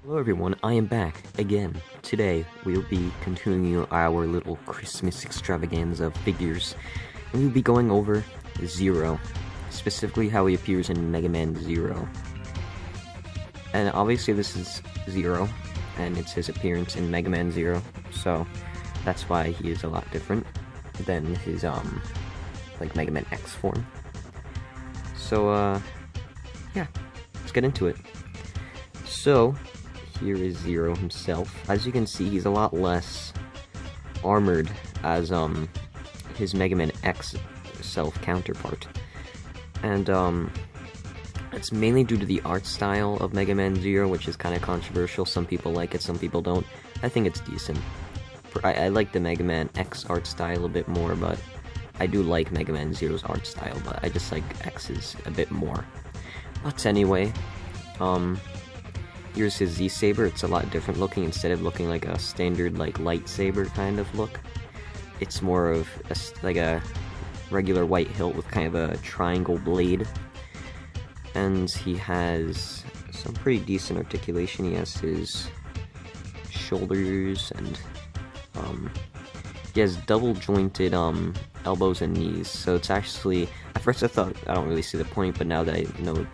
Hello everyone, I am back again. Today, we'll be continuing our little Christmas extravaganza of figures, and we'll be going over Zero, specifically how he appears in Mega Man Zero. And obviously this is Zero, and it's his appearance in Mega Man Zero, so that's why he is a lot different than his, like Mega Man X form. So, yeah, let's get into it. So, here is Zero himself. As you can see, he's a lot less armored as his Mega Man X self counterpart. And it's mainly due to the art style of Mega Man Zero, which is kind of controversial. Some people like it, some people don't. I think it's decent. I like the Mega Man X art style a bit more, but I do like Mega Man Zero's art style, but I just like X's a bit more. But anyway, here's his Z-Saber. It's a lot different looking. Instead of looking like a standard like lightsaber kind of look, it's more of like a regular white hilt with kind of a triangle blade. And he has some pretty decent articulation. He has his shoulders, and he has double jointed elbows and knees. So it's actually, at first I thought I don't really see the point, but now that I know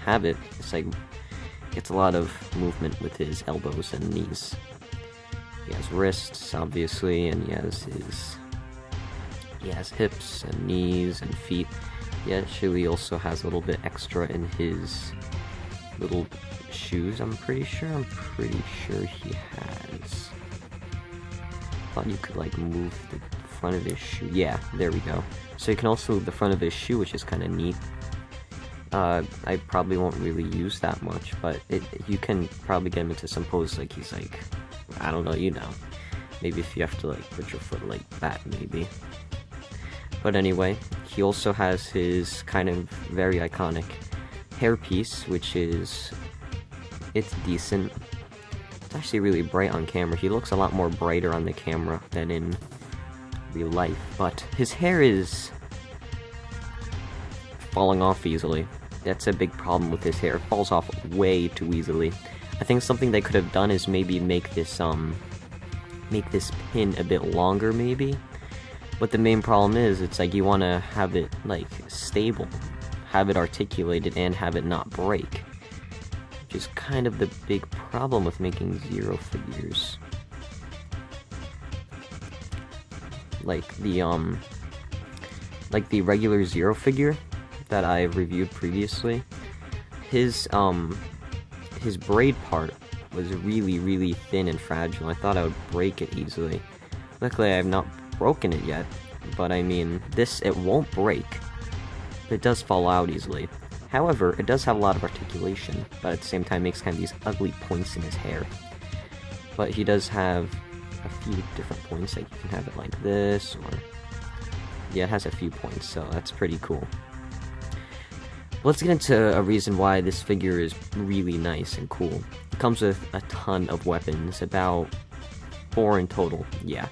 have it, it's like gets a lot of movement with his elbows and knees. He has wrists, obviously, and he has hips and knees and feet. He actually also has a little bit extra in his little shoes, I'm pretty sure he has. Thought you could like move the front of his shoe. Yeah, there we go. So you can also move the front of his shoe, which is kind of neat. I probably won't really use that much, but you can probably get him into some poses like he's like, I don't know, you know. Maybe if you have to like put your foot like that, maybe. But anyway, he also has his kind of very iconic hairpiece, which it's decent. It's actually really bright on camera. He looks a lot more brighter on the camera than in real life, but his hair is falling off easily. That's a big problem with his hair. It falls off way too easily. I think something they could have done is maybe make this pin a bit longer, maybe. But the main problem is, it's like you want to have it like stable, have it articulated, and have it not break. Which is kind of the big problem with making Zero figures. Like the regular Zero figure that I reviewed previously, his braid part was really thin and fragile. I thought I would break it easily. Luckily I have not broken it yet, but I mean, it won't break, but it does fall out easily. However, it does have a lot of articulation, but at the same time makes kind of these ugly points in his hair. But he does have a few different points, like you can have it like this, or yeah, it has a few points, so that's pretty cool. Let's get into a reason why this figure is really nice and cool. It comes with a ton of weapons, about 4 in total, yeah.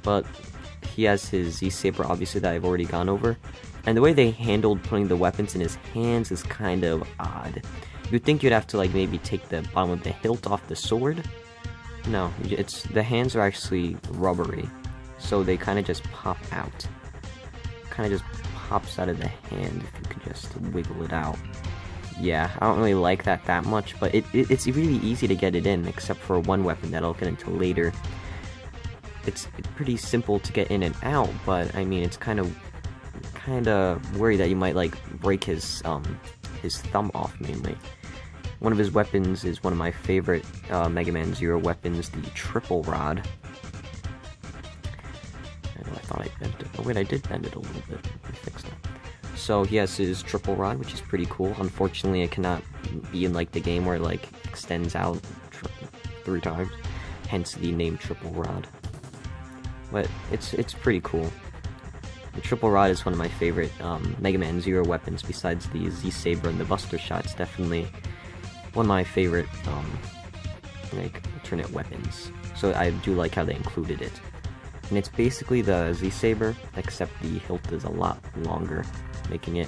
But he has his Z-Saber, obviously, that I've already gone over. And the way they handled putting the weapons in his hands is kind of odd. You'd think you'd have to, like, maybe take the bottom of the hilt off the sword. No, the hands are actually rubbery, so they kind of just pop out. Kind of just pops out of the hand if you could just wiggle it out. Yeah, I don't really like that much, but it's really easy to get it in, except for one weapon that I'll get into later. It's pretty simple to get in and out, but I mean, it's kind of worried that you might like break his thumb off mainly. One of his weapons is one of my favorite Mega Man Zero weapons, the Triple Rod. I thought I bent it. Oh wait, I did bend it a little bit. Let me fix that. So he has his Triple Rod, which is pretty cool. Unfortunately, it cannot be in like the game where it like extends out 3 times. Hence the name Triple Rod. But it's pretty cool. The Triple Rod is one of my favorite Mega Man Zero weapons, besides the Z-Saber and the Buster Shot. It's definitely one of my favorite like alternate weapons. So I do like how they included it. And it's basically the Z-Saber, except the hilt is a lot longer, making it,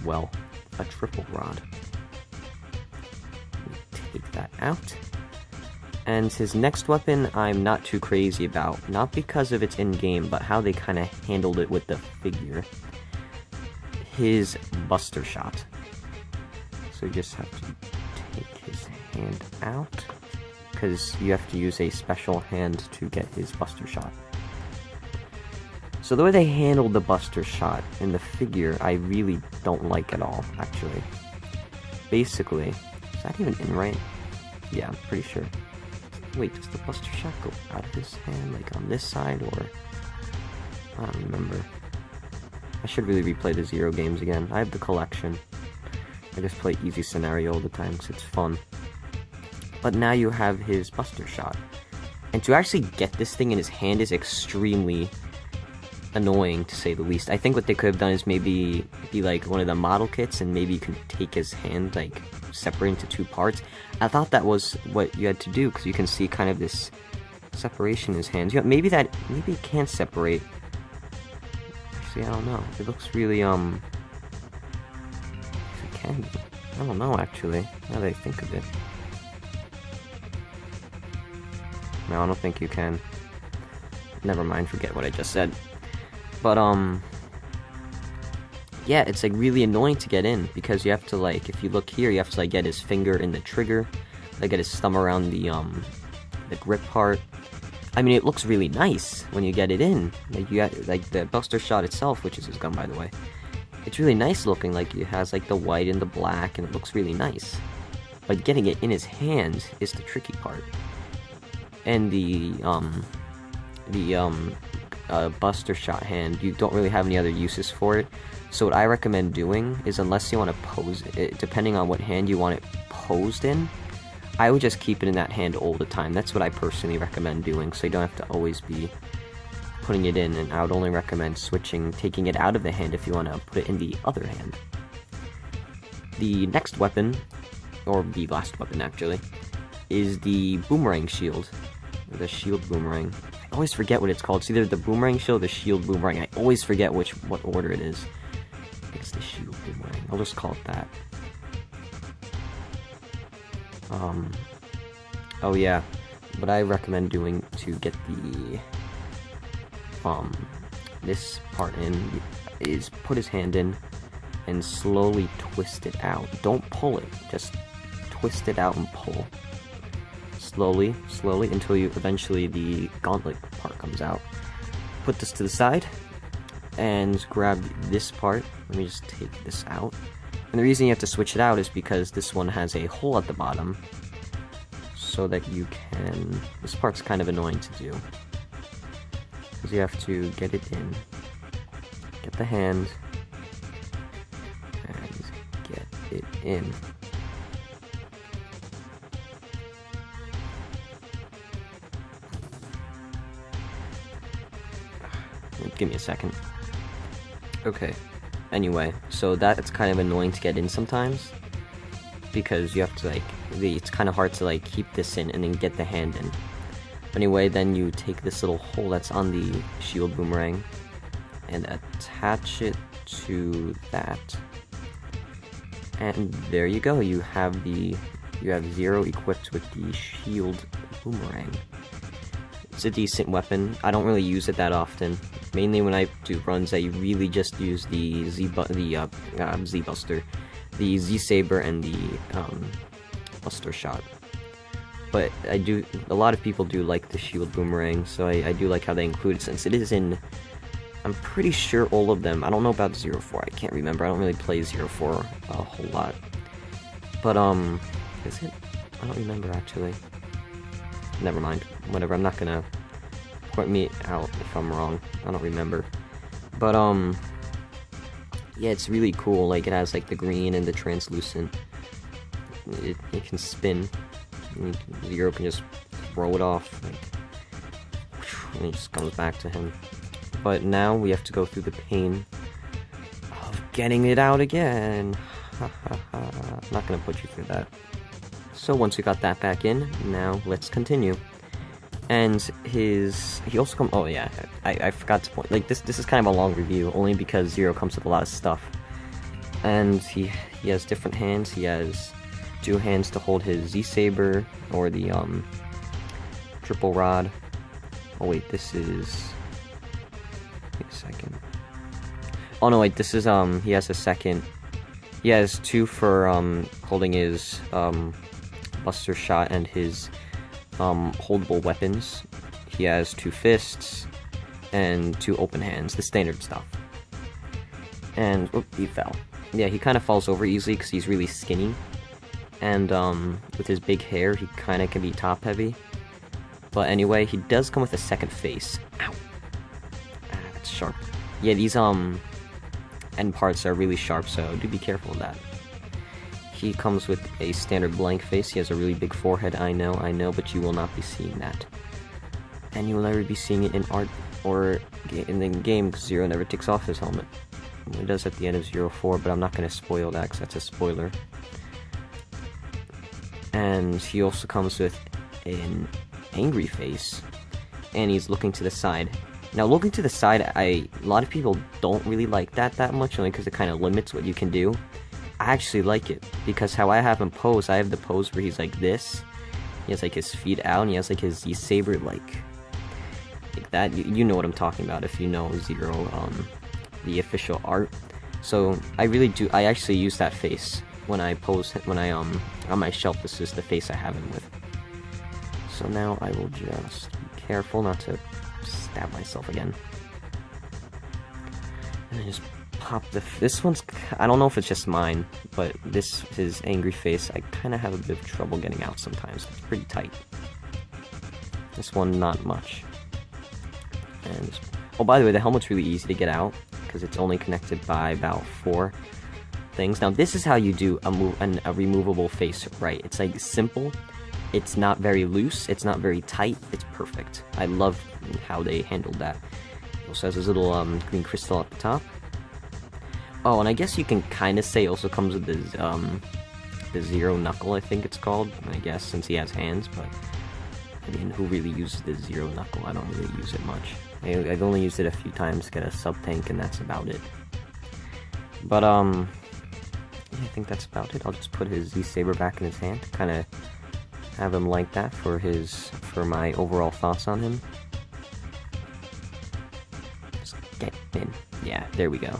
well, a triple rod. Take that out. And his next weapon, I'm not too crazy about. Not because of its in-game, but how they kind of handled it with the figure. His Buster Shot. So you just have to take his hand out, because you have to use a special hand to get his Buster Shot. So the way they handled the Buster Shot in the figure, I really don't like at all, actually. Basically, is that even in right? Yeah, I'm pretty sure. Wait, does the Buster Shot go out of his hand, like on this side, or... I don't remember. I should really replay the Zero games again. I have the collection. I just play easy scenario all the time, because it's fun. But now you have his Buster Shot. And to actually get this thing in his hand is extremely annoying, to say the least. I think what they could have done is maybe be like one of the model kits, and maybe you can take his hand, like, separate into two parts. I thought that was what you had to do, because you can see kind of this separation in his hands. You know, maybe it can't separate. Actually, I don't know. It looks really, if it can be. I don't know, actually, now that I think of it. No, I don't think you can. Never mind, forget what I just said. But, yeah, it's, like, really annoying to get in, because you have to, like, if you look here, you have to, like, get his finger in the trigger, like, get his thumb around the grip part. I mean, it looks really nice when you get it in. Like, you got, like, the Buster Shot itself, which is his gun, by the way. It's really nice looking, like, it has, like, the white and the black, and it looks really nice. But getting it in his hand is the tricky part. And the Buster Shot hand, you don't really have any other uses for it. So what I recommend doing is, unless you want to pose it, depending on what hand you want it posed in, I would just keep it in that hand all the time. That's what I personally recommend doing, so you don't have to always be putting it in, and I would only recommend taking it out of the hand if you want to put it in the other hand. The next weapon, or the last weapon actually, is the boomerang shield. The shield boomerang. I always forget what it's called. It's either the boomerang shield or the shield boomerang. I always forget what order it is. It's the shield boomerang. I'll just call it that. Oh yeah. What I recommend doing to get the this part in is put his hand in and slowly twist it out. Don't pull it. Just twist it out and pull. Slowly, until eventually the gauntlet part comes out. Put this to the side, and grab this part. Let me just take this out. And the reason you have to switch it out is because this one has a hole at the bottom, so that you can... This part's kind of annoying to do, because you have to get it in, get the hand, and get it in. Give me a second. Okay. Anyway, so that's kind of annoying to get in sometimes, because you have to, like, it's kind of hard to, like, keep this in and then get the hand in. Anyway, then you take this little hole that's on the shield boomerang and attach it to that. And there you go. You have Zero equipped with the shield boomerang. It's a decent weapon. I don't really use it that often. Mainly when I do runs, I really just use the Z-Buster, the Z-Saber, and the Buster Shot. But a lot of people do like the shield boomerang, so I do like how they include it, since it is in, I'm pretty sure, all of them. I don't know about 04, I can't remember. I don't really play 04 a whole lot. But, is it? I don't remember, actually. Never mind. Whatever, I'm not gonna point me out if I'm wrong. I don't remember. But, yeah, it's really cool. Like, it has, like, the green and the translucent. It can spin. Zero can just throw it off. Like, and it just comes back to him. But now we have to go through the pain of getting it out again. I'm not gonna put you through that. So once we got that back in, now let's continue. And he also comes, oh yeah, I forgot to point, like, this is kind of a long review, only because Zero comes with a lot of stuff. And he has different hands. He has 2 hands to hold his Z-Saber, or the, triple rod. Oh wait, this is... Wait a second. Oh no, wait, this is, he has a second. He has 2 for, holding his, Buster Shot and his, holdable weapons. He has 2 fists, and 2 open hands, the standard stuff. And, whoop, he fell. Yeah, he kind of falls over easily because he's really skinny. And, with his big hair, he kind of can be top-heavy. But anyway, he does come with a second face. Ow! Ah, that's sharp. Yeah, these, end parts are really sharp, so do be careful of that. He comes with a standard blank face. He has a really big forehead, I know, but you will not be seeing that. And you will never be seeing it in art or in the game, because Zero never takes off his helmet. Well, he does at the end of 04, but I'm not going to spoil that, because that's a spoiler. And he also comes with an angry face, and he's looking to the side. Now, looking to the side, a lot of people don't really like that much, only because it kind of limits what you can do. I actually like it, because how I have him pose, I have the pose where he's like this. He has like his feet out, and he has like his Z-Saber like that. You know what I'm talking about if you know Zero, the official art. So I really do. I actually use that face when I pose. When I on my shelf, this is the face I have him with. So now I will just be careful not to stab myself again. And I just pop this one's, I don't know if it's just mine, but his angry face, I kind of have a bit of trouble getting out sometimes. It's pretty tight. This one, not much. And, oh, by the way, the helmet's really easy to get out, because it's only connected by about 4 things. Now, this is how you do a removable face, right? It's like simple. It's not very loose, it's not very tight, it's perfect. I love how they handled that. It also has this little green crystal at the top. Oh, and I guess you can kind of say it also comes with this, the Zero Knuckle, I think it's called, I guess, since he has hands, but I mean, who really uses the Zero Knuckle? I don't really use it much. I've only used it a few times to get a sub-tank, and that's about it. But, yeah, I think that's about it. I'll just put his Z-Saber back in his hand, kind of have him like that for my overall thoughts on him. Just get in. Yeah, there we go.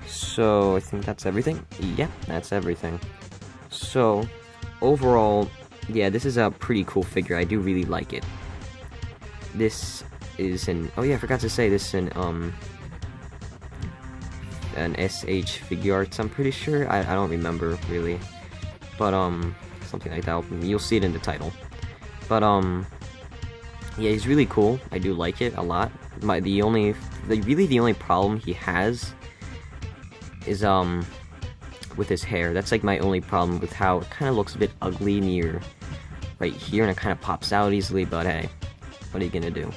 So, I think that's everything. Yeah, that's everything. So, overall, yeah, this is a pretty cool figure. I do really like it. This is oh yeah, I forgot to say, this is an SH Figuarts, I'm pretty sure. I don't remember, really. But, something like that. You'll see it in the title. But yeah, he's really cool. I do like it a lot. The only problem he has is with his hair. That's like my only problem with how it kind of looks a bit ugly near right here, and it kind of pops out easily. But hey, what are you gonna do?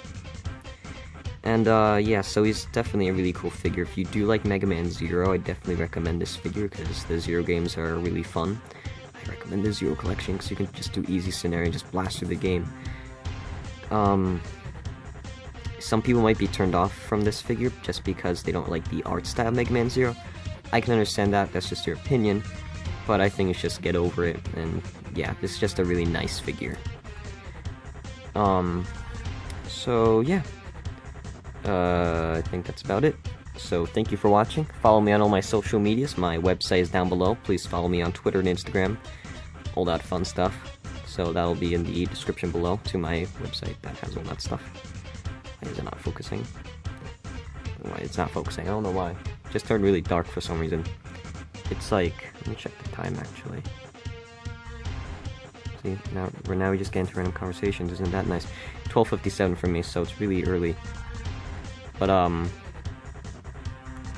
And yeah, so he's definitely a really cool figure. If you do like Mega Man Zero, I definitely recommend this figure because the Zero games are really fun. I recommend the Zero collection because you can just do easy scenario and just blast through the game. Some people might be turned off from this figure just because they don't like the art style of Mega Man Zero. I can understand that, that's just your opinion, but I think it's just get over it, and yeah, this is just a really nice figure. So yeah, I think that's about it. So thank you for watching. Follow me on all my social medias. My website is down below. Please follow me on Twitter and Instagram. All that fun stuff. So that'll be in the description below to my website that has all that stuff. Why is it not focusing? Why it's not focusing? I don't know why. It just turned really dark for some reason. It's like, let me check the time actually. See, now we just get into random conversations. Isn't that nice? 12:57 for me, so it's really early. But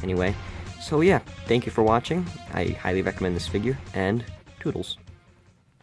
anyway, so yeah, thank you for watching. I highly recommend this figure, and toodles.